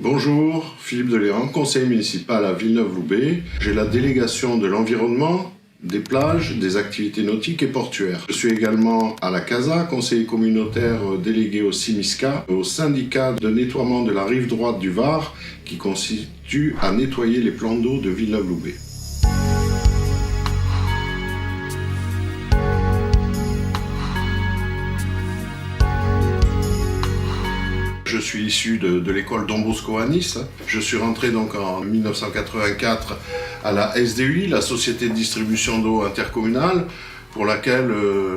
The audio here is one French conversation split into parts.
Bonjour, Philippe Deléran, conseiller municipal à Villeneuve-Loubet. J'ai la délégation de l'environnement, des plages, des activités nautiques et portuaires. Je suis également à la CASA, conseiller communautaire délégué au CIMISCA, au syndicat de nettoiement de la rive droite du Var, qui consiste à nettoyer les plans d'eau de Villeneuve-Loubet. Je suis issu de l'école Don Bosco à Nice. Je suis rentré donc en 1984 à la SDUI, la Société de distribution d'eau intercommunale, pour laquelle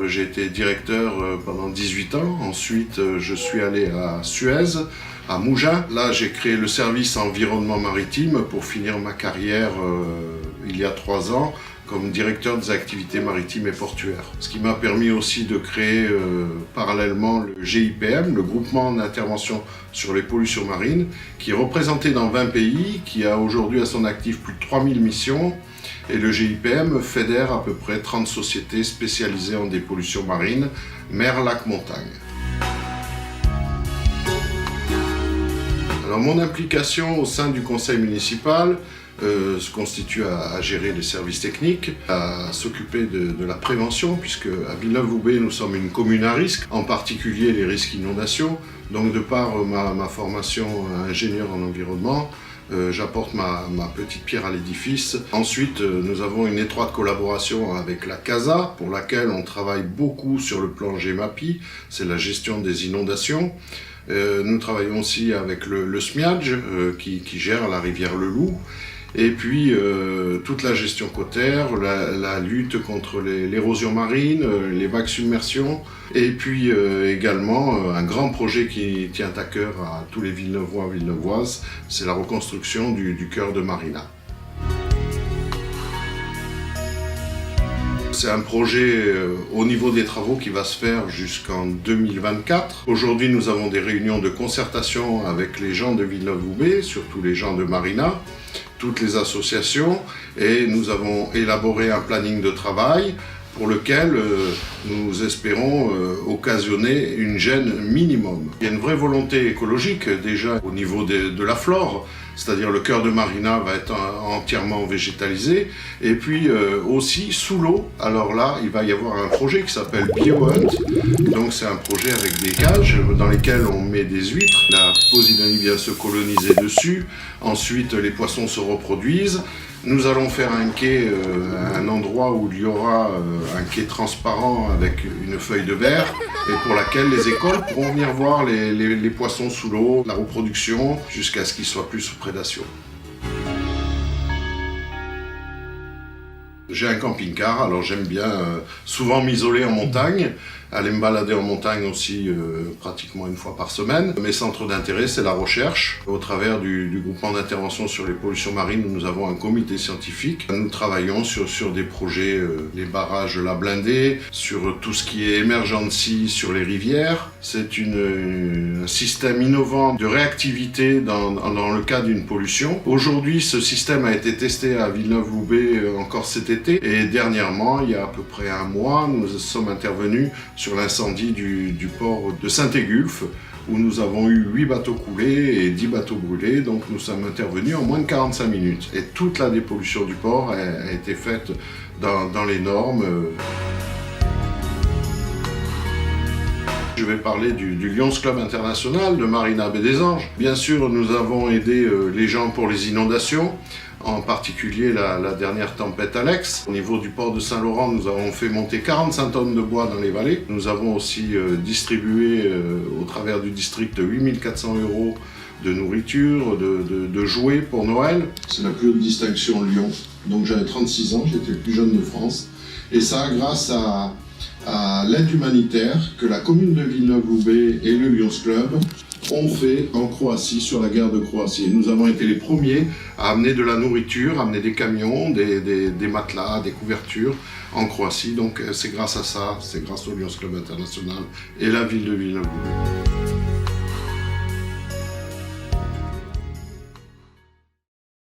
j'ai été directeur pendant 18 ans. Ensuite, je suis allé à Suez, à Mougins. Là, j'ai créé le service environnement maritime pour finir ma carrière il y a 3 ans comme directeur des activités maritimes et portuaires. Ce qui m'a permis aussi de créer parallèlement le GIPM, le groupement d'intervention sur les pollutions marines, qui est représenté dans 20 pays, qui a aujourd'hui à son actif plus de 3000 missions. Et le GIPM fédère à peu près 30 sociétés spécialisées en dépollution marine, mer, lac, montagne. Alors mon implication au sein du conseil municipal se constitue à gérer les services techniques, à s'occuper de la prévention, puisque à Villeneuve-Loubet nous sommes une commune à risque, en particulier les risques inondations. Donc de par ma formation ingénieur en environnement, j'apporte ma petite pierre à l'édifice. Ensuite, nous avons une étroite collaboration avec la CASA, pour laquelle on travaille beaucoup sur le plan GEMAPI, c'est la gestion des inondations. Nous travaillons aussi avec le SMIADJ, qui gère la rivière Le Loup. Et puis toute la gestion côtière, la lutte contre l'érosion marine, les vagues submersions, et puis également un grand projet qui tient à cœur à tous les Villeneuvois et Villeneuvoises, c'est la reconstruction du cœur de Marina. C'est un projet au niveau des travaux qui va se faire jusqu'en 2024. Aujourd'hui, nous avons des réunions de concertation avec les gens de Villeneuve-Loubet, surtout les gens de Marina, toutes les associations, et nous avons élaboré un planning de travail pour lequel nous espérons occasionner une gêne minimum. Il y a une vraie volonté écologique déjà au niveau de la flore, c'est-à-dire le cœur de Marina va être entièrement végétalisé, et puis aussi sous l'eau. Alors là, il va y avoir un projet qui s'appelle BioHunt, donc c'est un projet avec des cages dans lesquelles on met des huîtres, la posidonie vient se coloniser dessus, ensuite les poissons se reproduisent. Nous allons faire un quai, un endroit où il y aura un quai transparent avec une feuille de verre et pour laquelle les écoles pourront venir voir les poissons sous l'eau, la reproduction, jusqu'à ce qu'ils soient plus sous prédation. J'ai un camping-car, alors j'aime bien souvent m'isoler en montagne, aller me balader en montagne aussi pratiquement une fois par semaine. Mes centres d'intérêt, c'est la recherche. Au travers du groupement d'intervention sur les pollutions marines, nous avons un comité scientifique. Nous travaillons sur des projets, les barrages La Blindée, sur tout ce qui est emergency sur les rivières. C'est un système innovant de réactivité dans le cas d'une pollution. Aujourd'hui, ce système a été testé à Villeneuve-Loubet encore cet été. Et dernièrement, il y a à peu près un mois, nous sommes intervenus sur l'incendie du port de Saint-Égulphe, où nous avons eu 8 bateaux coulés et 10 bateaux brûlés, donc nous sommes intervenus en moins de 45 minutes. Et toute la dépollution du port a été faite dans les normes. Je vais parler du Lions Club International de Marina Baie des Anges. Bien sûr, nous avons aidé les gens pour les inondations, en particulier la dernière tempête Alex. Au niveau du port de Saint-Laurent, nous avons fait monter 45 tonnes de bois dans les vallées. Nous avons aussi distribué au travers du district 8 400 € de nourriture, de jouets pour Noël. C'est la plus haute distinction Lyon. Donc j'avais 36 ans, j'étais le plus jeune de France. Et ça grâce à l'aide humanitaire que la commune de Villeneuve-Loubet et le Lions Club ont fait en Croatie, sur la guerre de Croatie. Nous avons été les premiers à amener de la nourriture, amener des camions, des matelas, des couvertures en Croatie. Donc c'est grâce à ça, c'est grâce au Lions Club International et la ville de Villeneuve-Loubet.